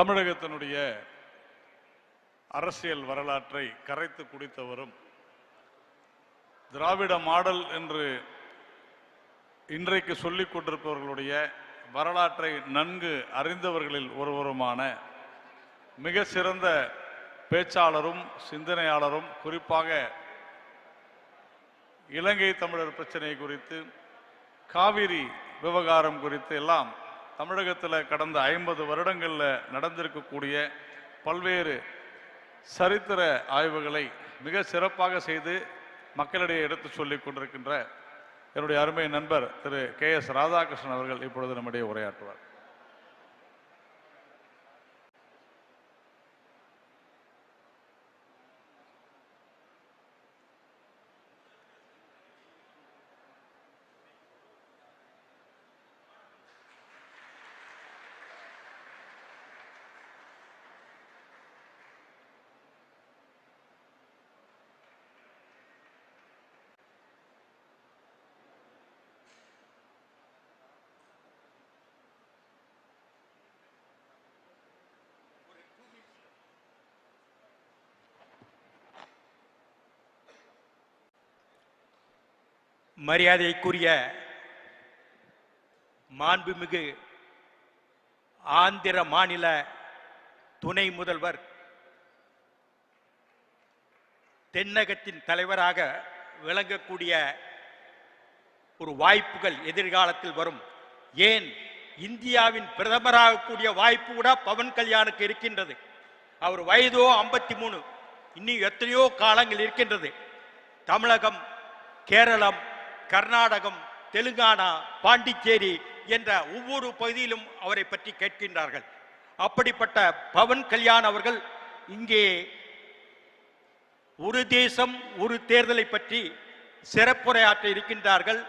தமிழகத்தினுடைய அரசியல் வரலாற்றை கரைத்து குடித்தவரும் திராவிட மாடல் என்று இன்றைக்கு சொல்லிக் கொண்டிருப்பவர்களுடைய வரலாற்றை நன்கு அறிந்தவர்களில் ஒருவருமான மிக சிறந்த பேச்சாளரும் சிந்தனையாளரும், குறிப்பாக இலங்கை தமிழர் பிரச்சனை குறித்து, காவிரி விவகாரம் குறித்து எல்லாம் தமிழகத்தில் கடந்த 50 வருடங்களில் நடந்திருக்கக்கூடிய பல்வேறு சரித்திர ஆய்வுகளை மிக சிறப்பாக செய்து மக்களிடையே எடுத்து சொல்லிக் கொண்டிருக்கின்ற என்னுடைய அருமை நண்பர் திரு KS ராதாகிருஷ்ணன் அவர்கள் இப்பொழுது நம்முடைய உரையாற்றுவார். மரியாதைக்குரிய மாண்புமிகு ஆந்திர மாநில துணை முதல்வர், தென்னகத்தின் தலைவராக விளங்கக்கூடிய ஒரு வாய்ப்புகள் எதிர்காலத்தில் வரும். ஏன் இந்தியாவின் பிரதமராகக்கூடிய வாய்ப்பு கூட பவன் கல்யாணுக்கு இருக்கின்றது. அவர் வயதோ 53, இன்னும் எத்தனையோ காலங்கள் இருக்கின்றது. தமிழகம், கேரளம், கர்நாடகம், தெலுங்கானா, பாண்டிச்சேரி என்ற ஒவ்வொரு பகுதியிலும் அவரை பற்றி கேட்கின்றார்கள். அப்படிப்பட்ட பவன் கல்யாண் அவர்கள் இங்கே ஒரு தேசம் ஒரு தேர்தலை பற்றி சிறப்புரையாற்ற இருக்கின்றார்கள்.